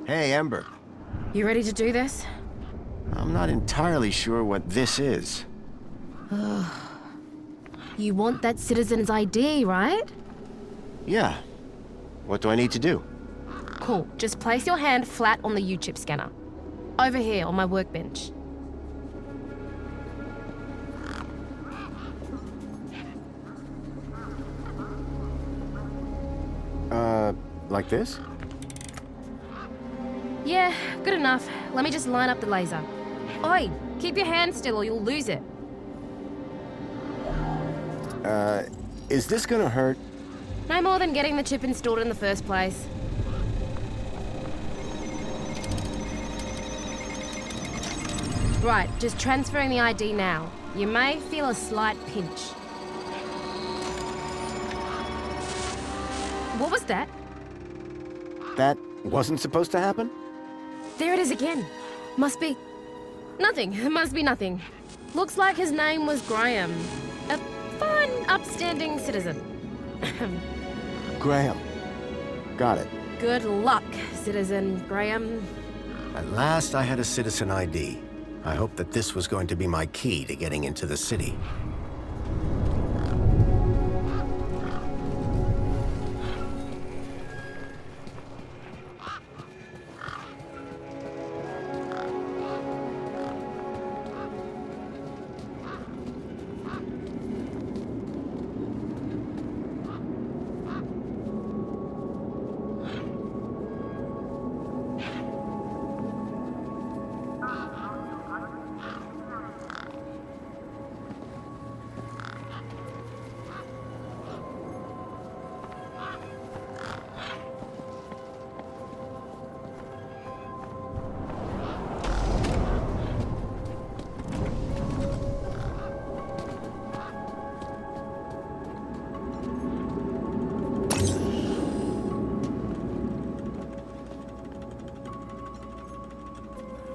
Hey, Ember. You ready to do this? I'm not entirely sure what this is. You want that citizen's ID, right? Yeah. What do I need to do? Cool. Just place your hand flat on the U-chip scanner. Over here on my workbench. Like this? Yeah, good enough. Let me just line up the laser. Oi, keep your hand still or you'll lose it. Is this gonna hurt? No more than getting the chip installed in the first place. Right, just transferring the ID now. You may feel a slight pinch. What was that? That wasn't supposed to happen? There it is again. Must be... nothing. It must be nothing. Looks like his name was Graham. A fine, upstanding citizen. Graham. Got it. Good luck, Citizen Graham. At last I had a citizen ID. I hoped that this was going to be my key to getting into the city.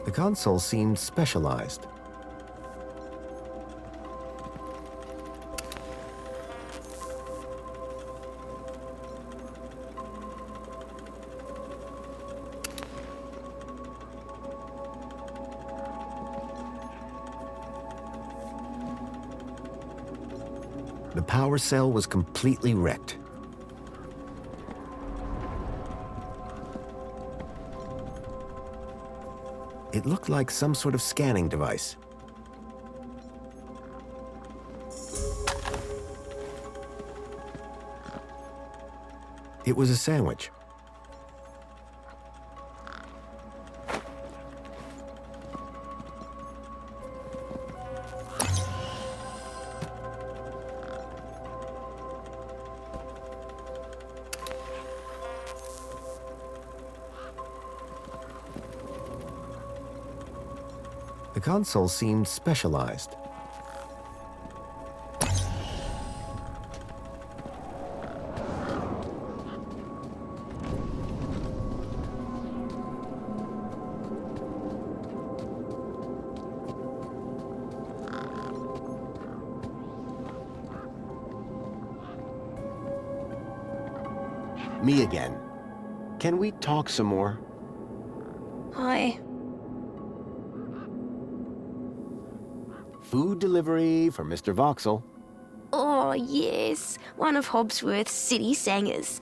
The console seemed specialized. The power cell was completely wrecked. It looked like some sort of scanning device. It was a sandwich. The console seemed specialized. Me again. Can we talk some more? Hi. Food delivery for Mr. Voxel. Oh, yes. One of Hobsworth's city singers.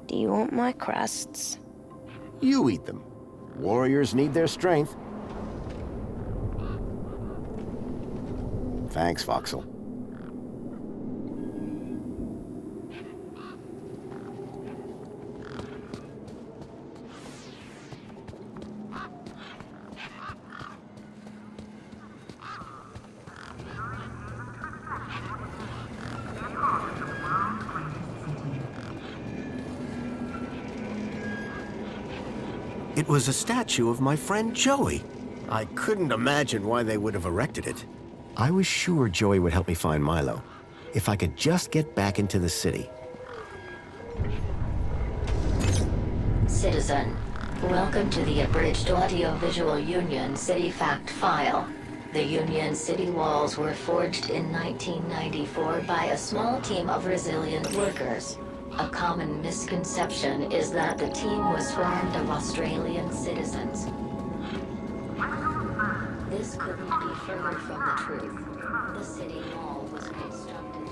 Do you want my crusts? You eat them. Warriors need their strength. Thanks, Voxel. It was a statue of my friend Joey. I couldn't imagine why they would have erected it. I was sure Joey would help me find Milo, if I could just get back into the city. Citizen, welcome to the Abridged Audiovisual Union City Fact File. The Union City walls were forged in 1994 by a small team of resilient workers. A common misconception is that the team was formed of Australian citizens. This couldn't be further from the truth. The city wall was constructed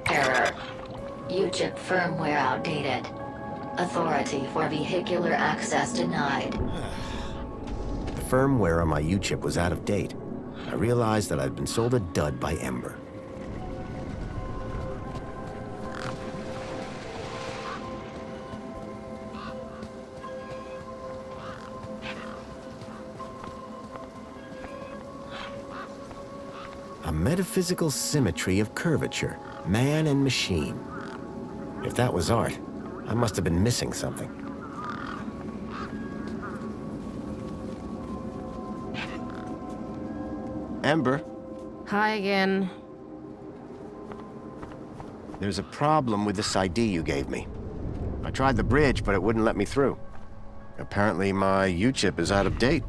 Error. UChip firmware outdated. Authority for vehicular access denied. The firmware on my U-chip was out of date. I realized that I'd been sold a dud by Ember. A metaphysical symmetry of curvature, man and machine. If that was art, I must have been missing something. Ember, Hi again. there's a problem with this ID you gave me. I tried the bridge, but it wouldn't let me through. Apparently my U-chip is out of date.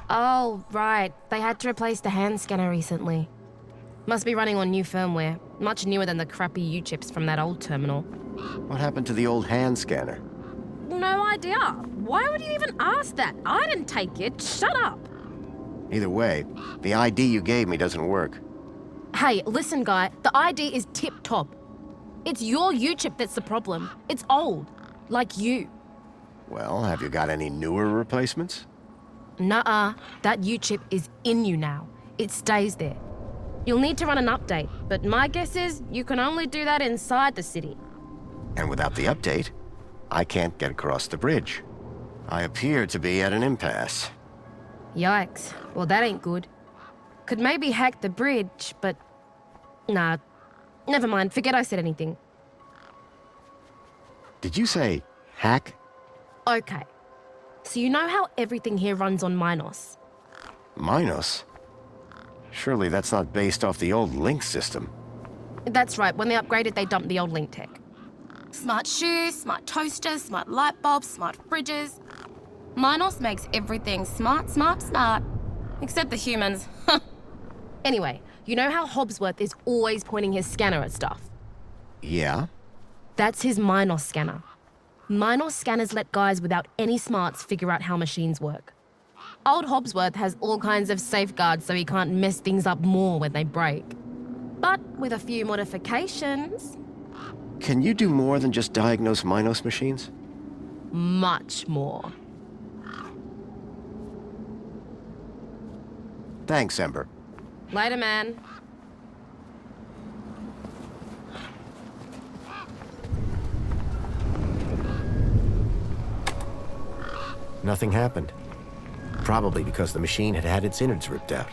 Oh, right. They had to replace the hand scanner recently. Must be running on new firmware, much newer than the crappy U-chips from that old terminal. What happened to the old hand scanner? No idea. Why would you even ask that? I didn't take it. Shut up. Either way, the ID you gave me doesn't work. Hey, listen, guy. The ID is tip-top. It's your U-chip that's the problem. It's old. Like you. Well, have you got any newer replacements? Nuh-uh. That U-chip is in you now. It stays there. You'll need to run an update, but my guess is you can only do that inside the city. And without the update, I can't get across the bridge. I appear to be at an impasse. Yikes. Well, that ain't good. Could maybe hack the bridge, but... Nah. Never mind. Forget I said anything. Did you say hack? Okay. So you know how everything here runs on Minos? Minos? Surely that's not based off the old Link system. That's right. When they upgraded, they dumped the old Link tech. Smart shoes, smart toasters, smart light bulbs, smart fridges. Minos makes everything smart, smart, smart. Except the humans. Anyway, you know how Hobbsworth is always pointing his scanner at stuff? Yeah? That's his Minos scanner. Minos scanners let guys without any smarts figure out how machines work. Old Hobbsworth has all kinds of safeguards so he can't mess things up more when they break. But with a few modifications... Can you do more than just diagnose Minos machines? much more. Thanks, Ember. Later, man. Nothing happened. Probably because the machine had had its innards ripped out.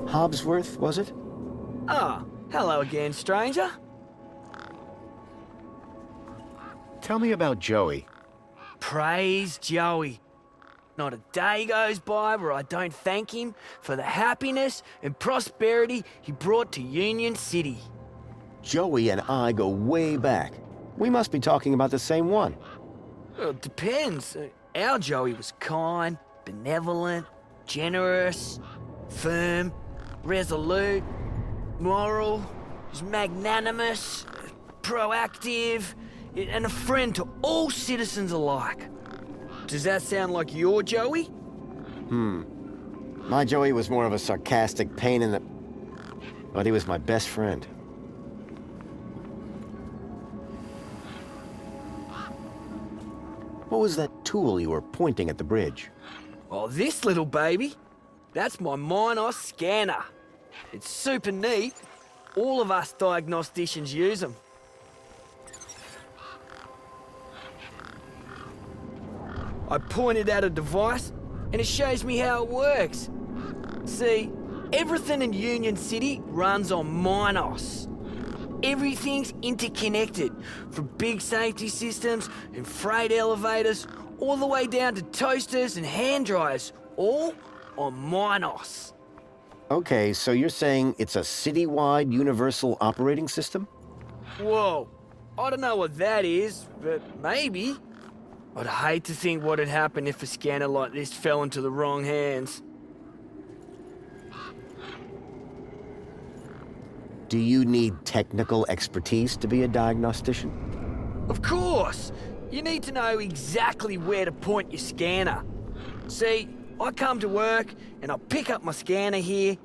Hobbsworth, was it? Oh, hello again, stranger. Tell me about Joey. Praise Joey. Not a day goes by where I don't thank him for the happiness and prosperity he brought to Union City. Joey and I go way back. We must be talking about the same one. Well, it depends. Our Joey was kind, benevolent, generous, firm, resolute, moral, was magnanimous, proactive, and a friend to all citizens alike. Does that sound like your Joey? My Joey was more of a sarcastic pain in the... But he was my best friend. What was that tool you were pointing at the bridge? Oh, this little baby? That's my Minos scanner. It's super neat. All of us diagnosticians use them. I pointed at a device, and it shows me how it works. See, everything in Union City runs on Minos. Everything's interconnected, from big safety systems and freight elevators, all the way down to toasters and hand dryers, all on Minos. Okay, so you're saying it's a citywide universal operating system? Whoa, I don't know what that is, but maybe. I'd hate to think what'd happen if a scanner like this fell into the wrong hands. Do you need technical expertise to be a diagnostician? Of course! You need to know exactly where to point your scanner. See, I come to work and I pick up my scanner here,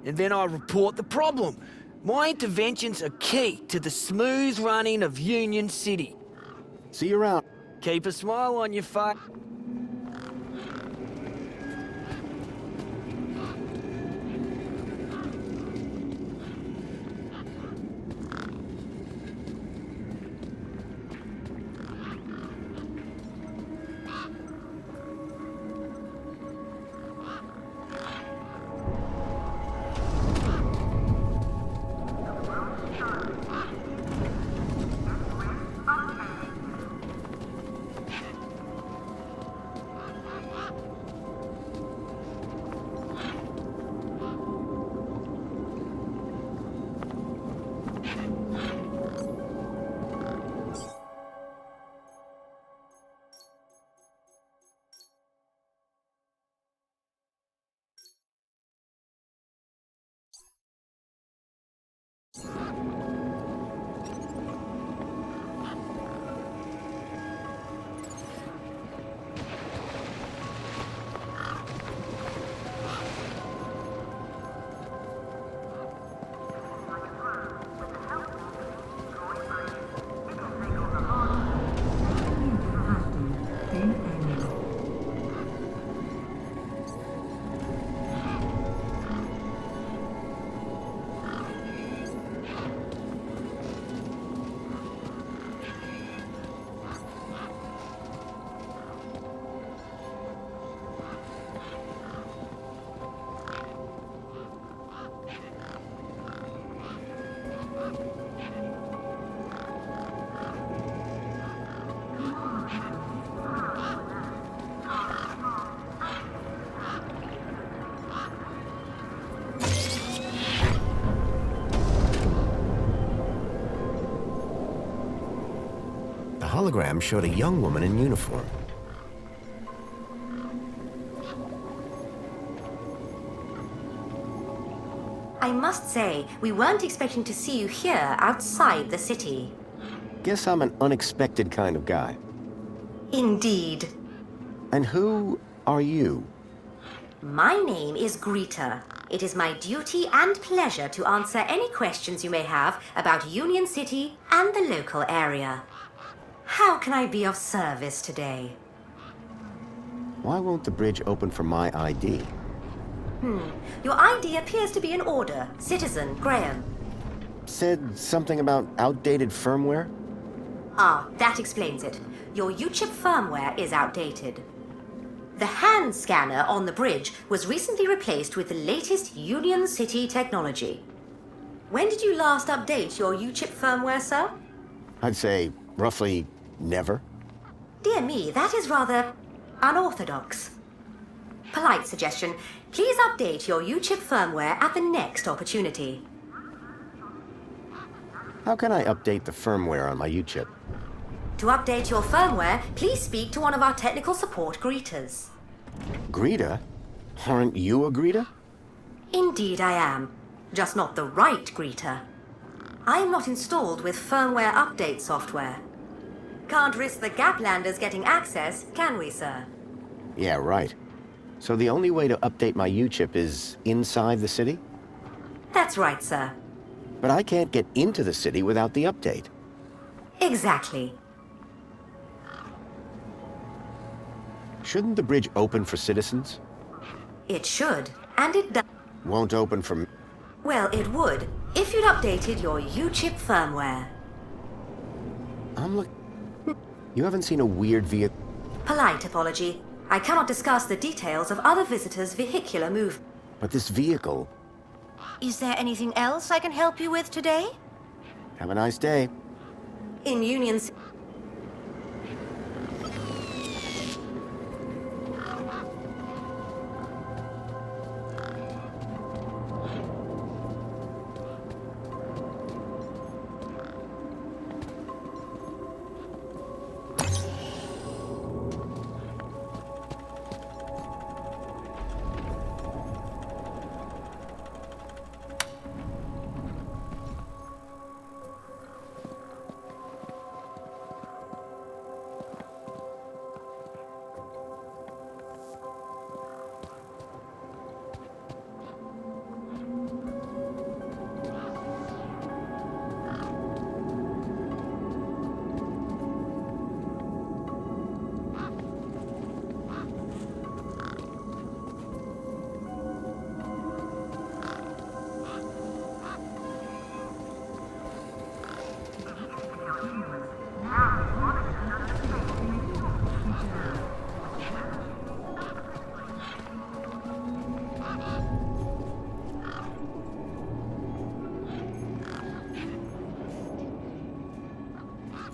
and then I report the problem. My interventions are key to the smooth running of Union City. See you around. Keep a smile on your face. The hologram showed a young woman in uniform. I must say, we weren't expecting to see you here outside the city. Guess I'm an unexpected kind of guy. Indeed. And who are you? My name is Greta. It is my duty and pleasure to answer any questions you may have about Union City and the local area. How can I be of service today? Why won't the bridge open for my ID? Your ID appears to be in order, Citizen Graham. Said something about outdated firmware? Ah, that explains it. Your UChip firmware is outdated. The hand scanner on the bridge was recently replaced with the latest Union City technology. When did you last update your UChip firmware, sir? I'd say roughly never. Dear me, that is rather unorthodox. Polite suggestion, please update your UChip firmware at the next opportunity. How can I update the firmware on my UChip? To update your firmware, please speak to one of our technical support greeters. Greta? Aren't you a Greta? Indeed I am, just not the right greeter. I am not installed with firmware update software. Can't risk the Gaplanders getting access, can we, sir? Yeah, right. So the only way to update my U-chip is inside the city? That's right, sir. But I can't get into the city without the update. Exactly. Shouldn't the bridge open for citizens? It should, and it does. Won't open for me. Well, it would, if you'd updated your U-chip firmware. You haven't seen a weird vehicle? Polite apology. I cannot discuss the details of other visitors' vehicular move. But this vehicle... Is there anything else I can help you with today? Have a nice day. In Union City.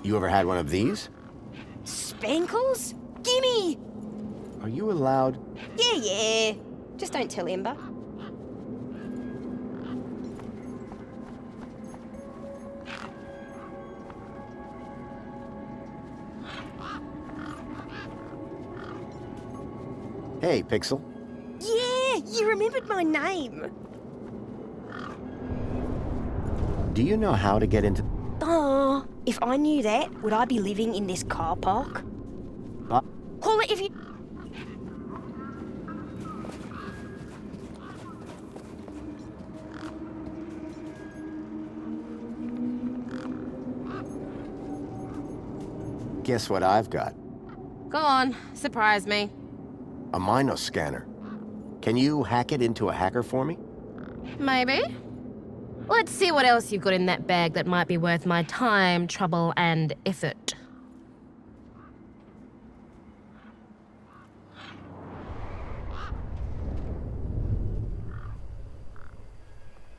You ever had one of these? Spankles? Gimme! Are you allowed? Yeah. Just don't tell Ember. Hey, Pixel. Yeah, you remembered my name. Do you know how to get into... Oh, if I knew that, would I be living in this car park? Call it if you... Guess what I've got? Go on, surprise me. A Minos scanner. Can you hack it into a hacker for me? Maybe. Let's see what else you've got in that bag that might be worth my time, trouble, and effort.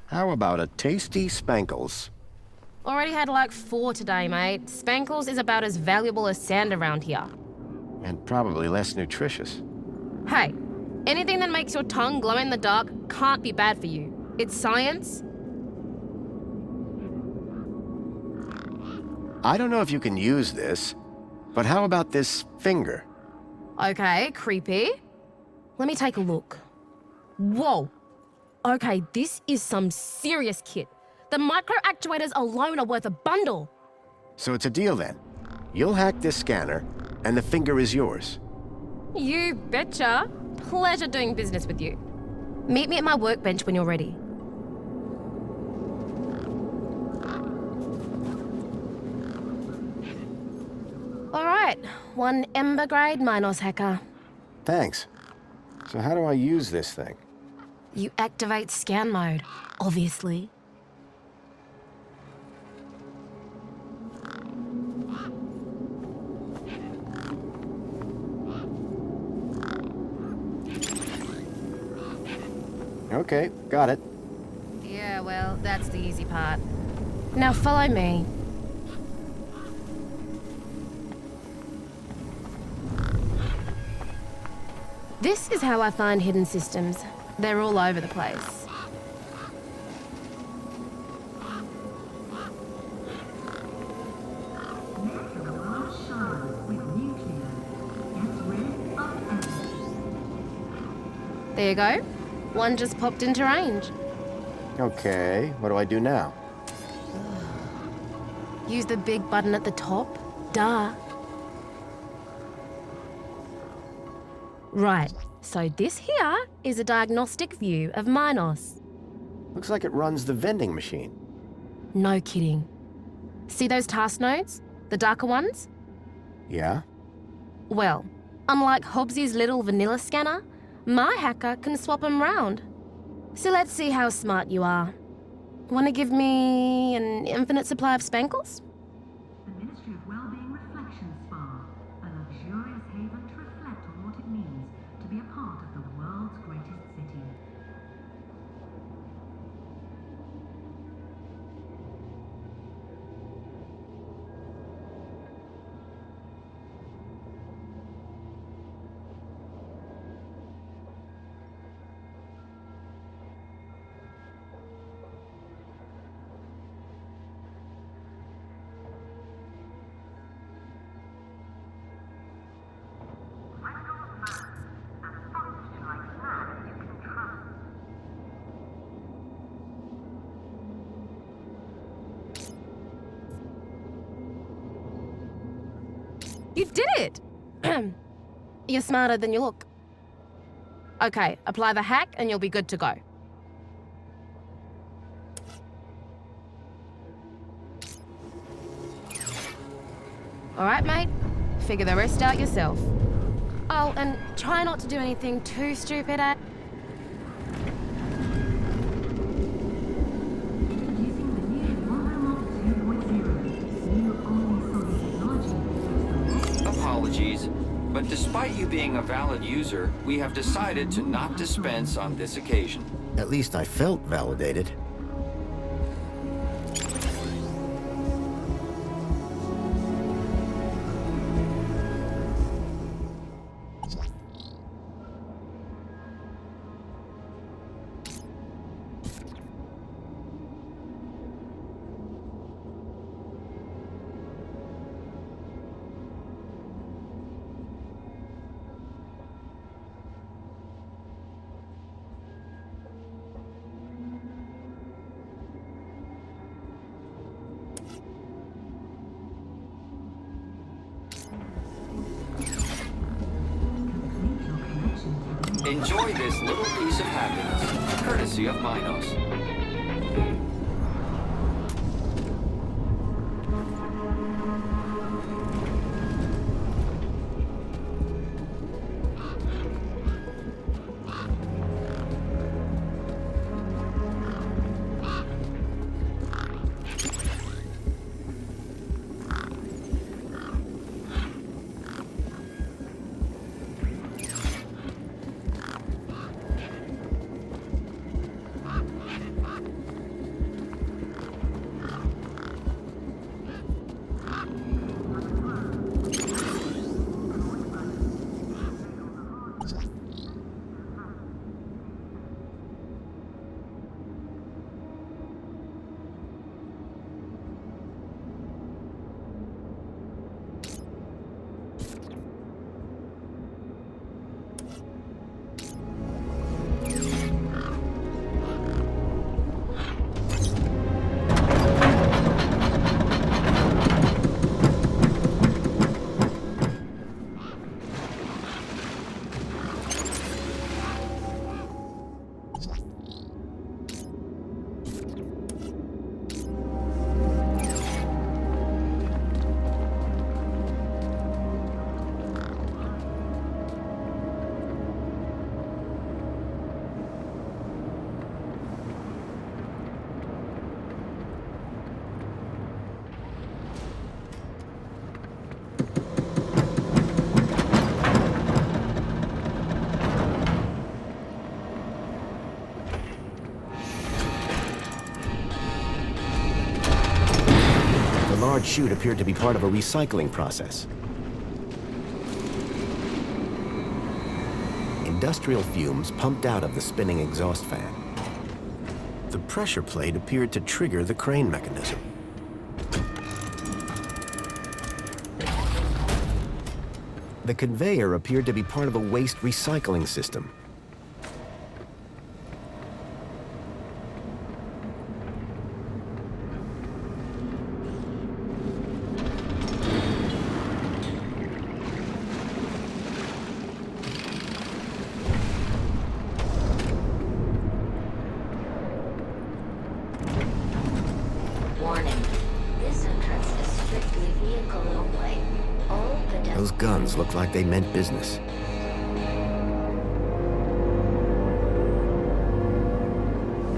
How about a tasty Spankles? Already had like 4 today, mate. Spankles is about as valuable as sand around here. And probably less nutritious. Hey, anything that makes your tongue glow in the dark can't be bad for you. It's science. I don't know if you can use this, but how about this finger? Okay, creepy. Let me take a look. Whoa. Okay, this is some serious kit. The micro actuators alone are worth a bundle. So it's a deal then. You'll hack this scanner, and the finger is yours. You betcha. Pleasure doing business with you. Meet me at my workbench when you're ready. All right, 1 Ember grade Minos hacker. Thanks. So how do I use this thing? You activate scan mode, obviously. Okay, got it. Yeah, well, that's the easy part. Now follow me. This is how I find hidden systems. They're all over the place. There you go. One just popped into range. Okay, what do I do now? Use the big button at the top. Duh. Right, so this here is a diagnostic view of Minos. Looks like it runs the vending machine. No kidding. See those task nodes? The darker ones? Yeah? Well, unlike Hobbsy's little vanilla scanner, my hacker can swap them round. So let's see how smart you are. Want to give me an infinite supply of spankles? The Ministry of Wellbeing Reflection Spa, a luxurious haven to reflect on what it means to be a part of the world's greatest city. You did it! You're smarter than you look. Okay, apply the hack and you'll be good to go. Alright, mate. Figure the rest out yourself. Oh, and try not to do anything too stupid, eh? Using the new Monomod 2.0, new only technology. Apologies, but despite you being a valid user, we have decided to not dispense on this occasion. At least I felt validated. Enjoy this little piece of happiness, courtesy of Minos. The large chute appeared to be part of a recycling process. Industrial fumes pumped out of the spinning exhaust fan. The pressure plate appeared to trigger the crane mechanism. The conveyor appeared to be part of a waste recycling system. Those guns look like they meant business.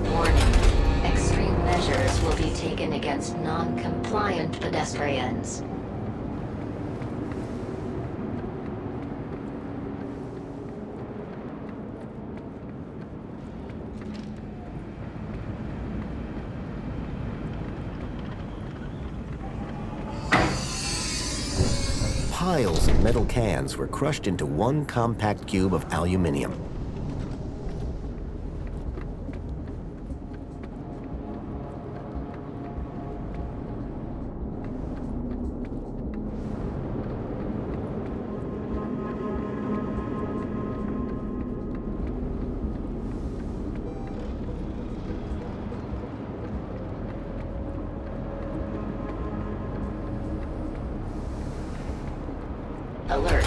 Warning. Extreme measures will be taken against non-compliant pedestrians. Piles of metal cans were crushed into one compact cube of aluminium. Alert.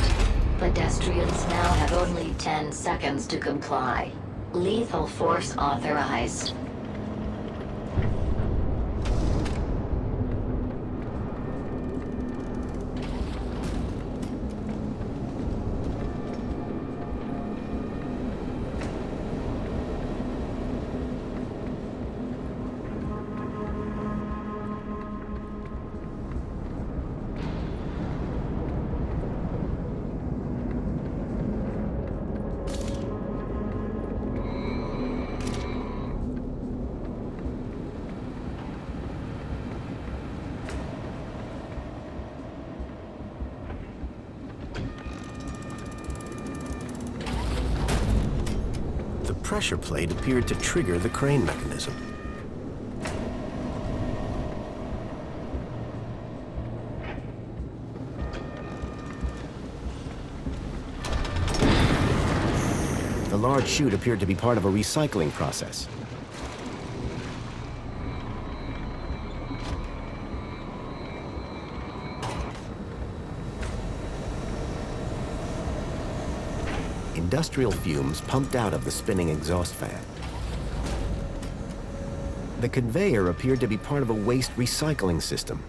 Pedestrians now have only 10 seconds to comply. Lethal force authorized. The pressure plate appeared to trigger the crane mechanism. The large chute appeared to be part of a recycling process. Industrial fumes pumped out of the spinning exhaust fan. The conveyor appeared to be part of a waste recycling system.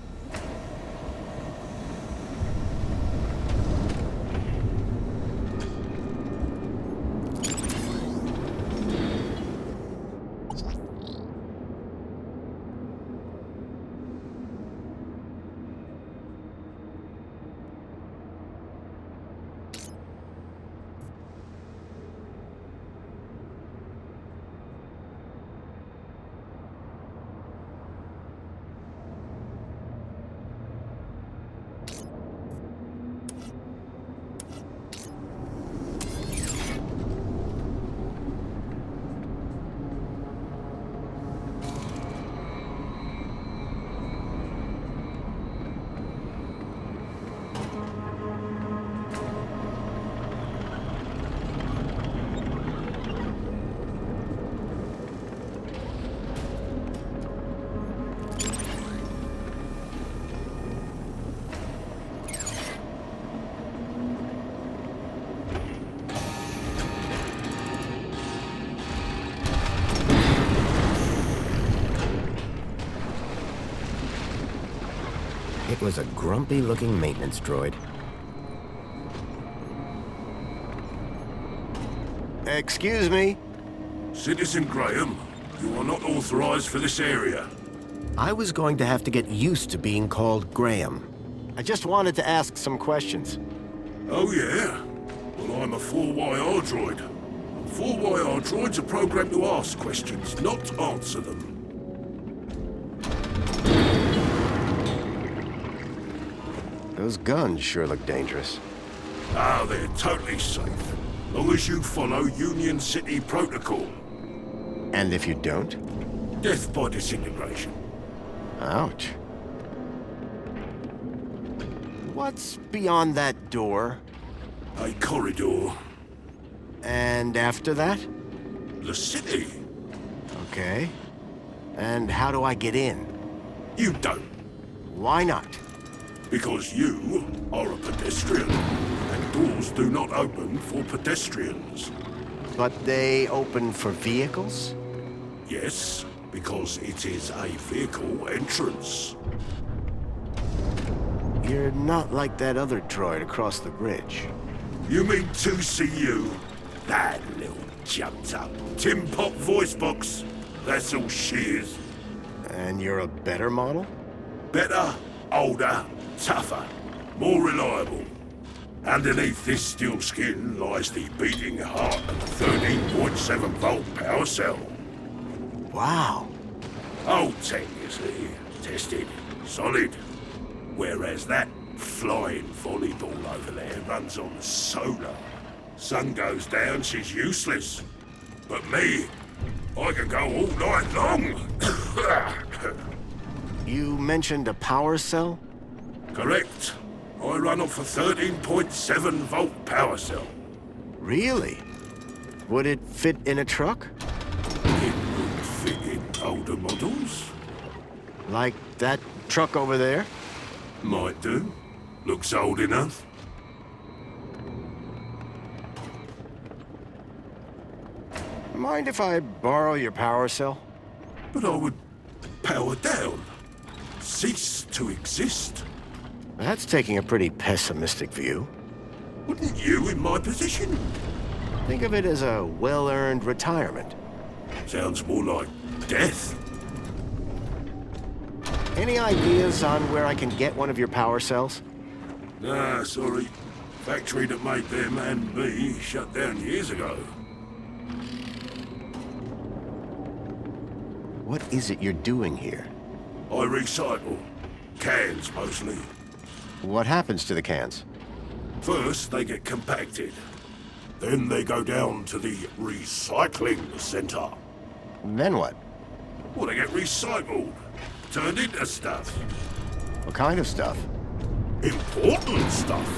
It was a grumpy-looking maintenance droid. Excuse me? Citizen Graham, you are not authorized for this area. I was going to have to get used to being called Graham. I just wanted to ask some questions. Oh yeah? Well, I'm a 4YR droid. 4YR droids are programmed to ask questions, not answer them. Those guns sure look dangerous. Ah, they're totally safe. Long as you follow Union City protocol. And if you don't? Death by disintegration. Ouch. What's beyond that door? A corridor. And after that? The city. Okay. And how do I get in? You don't. Why not? Because you are a pedestrian, and doors do not open for pedestrians. But they open for vehicles? Yes, because it is a vehicle entrance. You're not like that other droid across the bridge. You mean 2CU? That little jumped up tin pot voice box. That's all she is. And you're a better model? Better, older, tougher, more reliable. Underneath this steel skin lies the beating heart of a 13.7 volt power cell. Wow. Old tech, you see. Tested. Solid. Whereas that flying volleyball over there runs on solar. Sun goes down, she's useless. But me, I can go all night long. You mentioned a power cell? Correct. I run off a 13.7 volt power cell. Really? Would it fit in a truck? It would fit in older models. Like that truck over there? Might do. Looks old enough. Mind if I borrow your power cell? But I would power down. Cease to exist. That's taking a pretty pessimistic view. Wouldn't you in my position? Think of it as a well-earned retirement. Sounds more like death. Any ideas on where I can get one of your power cells? Nah, sorry. Factory that made them and me shut down years ago. What is it you're doing here? I recycle. Cans, mostly. What happens to the cans? First, they get compacted. Then they go down to the recycling center. Then what? Well, they get recycled. Turned into stuff. What kind of stuff? Important stuff.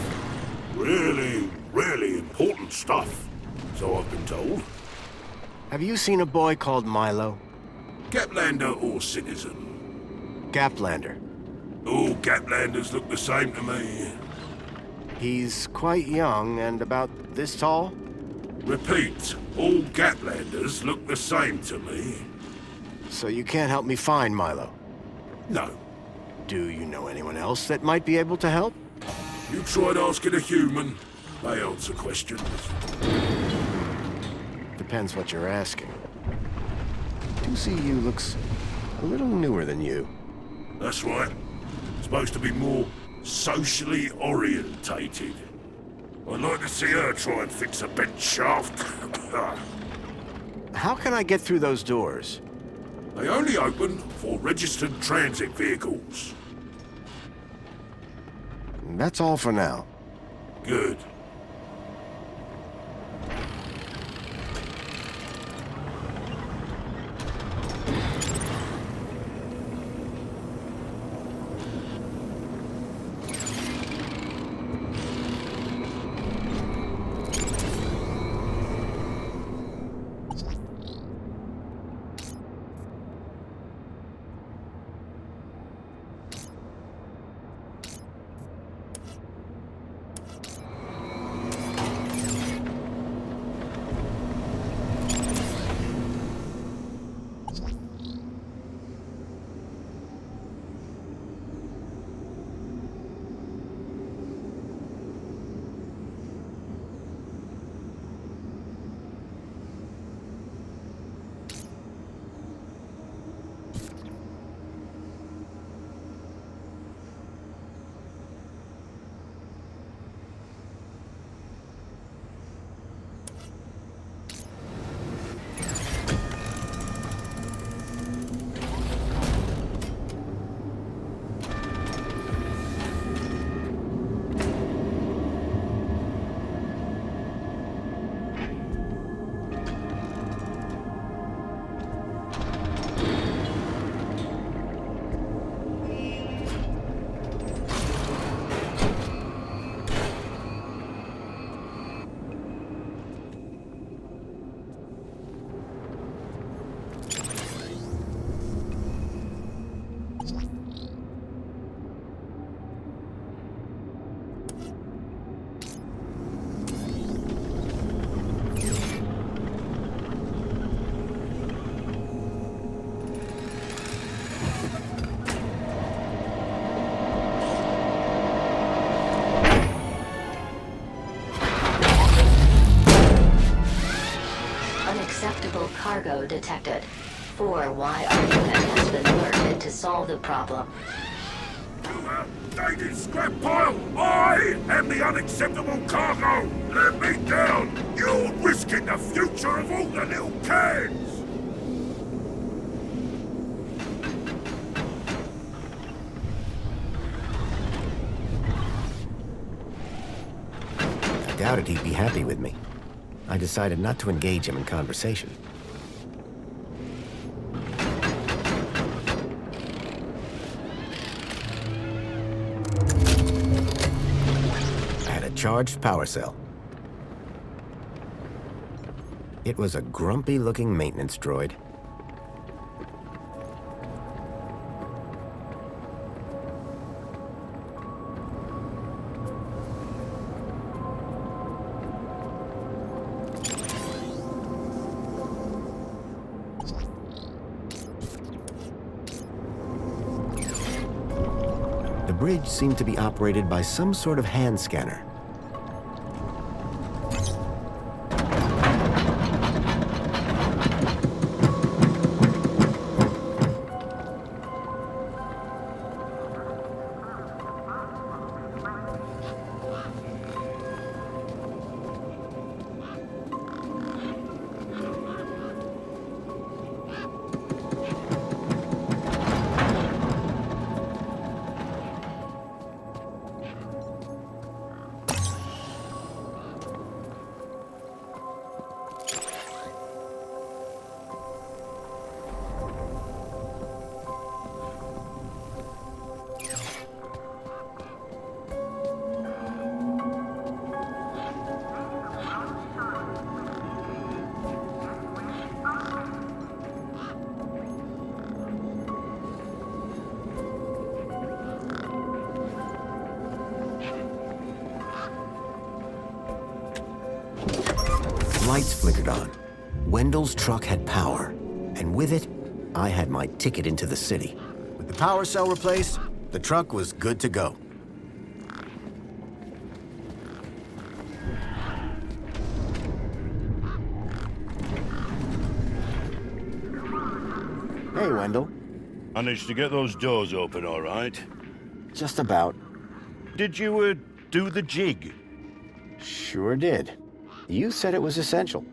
Really, really important stuff. So I've been told. Have you seen a boy called Milo? Gaplander or citizen? Gaplander. All Gaplanders look the same to me. He's quite young and about this tall? Repeat, all Gaplanders look the same to me. So you can't help me find Milo? No. Do you know anyone else that might be able to help? You tried asking a human. They answer questions. Depends what you're asking. 2CU looks a little newer than you. That's right. Supposed to be more socially orientated. I'd like to see her try and fix a bent shaft. How can I get through those doors? They only open for registered transit vehicles. That's all for now. Good. audio detected. 4Y argument has been alerted to solve the problem. You outdated scrap pile! I am the unacceptable cargo! Let me down! You're risking the future of all the little cans! I doubted he'd be happy with me. I decided not to engage him in conversation. I had a charged power cell. It was a grumpy-looking maintenance droid. The bridge seemed to be operated by some sort of hand scanner. Lights flickered on. Wendell's truck had power, and with it, I had my ticket into the city. With the power cell replaced, the truck was good to go. Hey, Wendell. Managed to get those doors open all right? Just about. Did you, do the jig? Sure did. You said it was essential.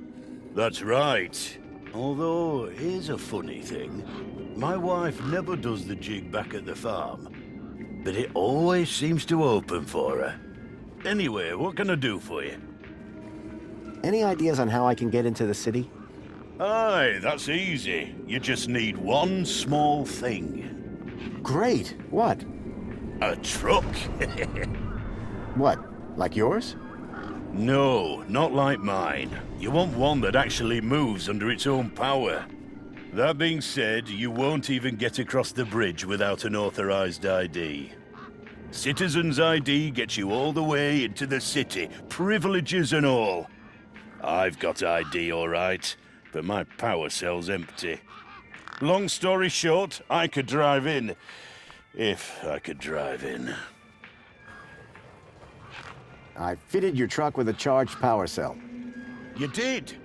That's right. Although, here's a funny thing. My wife never does the jig back at the farm, but it always seems to open for her. Anyway, what can I do for you? Any ideas on how I can get into the city? Aye, that's easy. You just need one small thing. Great. What? A truck. What? Like yours? No, not like mine. You want one that actually moves under its own power. That being said, you won't even get across the bridge without an authorized ID. Citizen's ID gets you all the way into the city, privileges and all. I've got ID, all right, but my power cell's empty. Long story short, I could drive in. If I could drive in. I fitted your truck with a charged power cell. You did?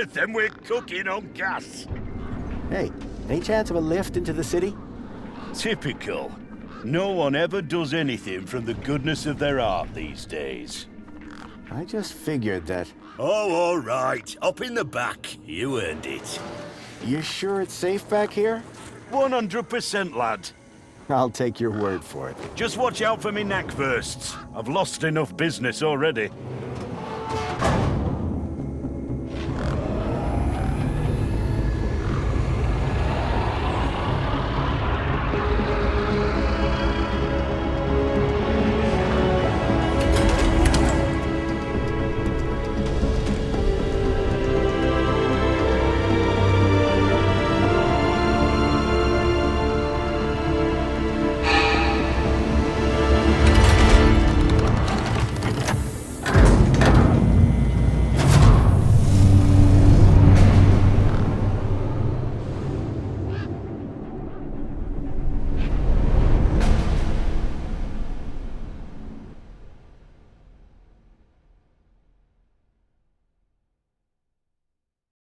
Then we're cooking on gas. Hey, any chance of a lift into the city? Typical. No one ever does anything from the goodness of their heart these days. I just figured that... Oh, all right. Up in the back. You earned it. You sure it's safe back here? 100%, lad. I'll take your word for it. Just watch out for me neck bursts. I've lost enough business already.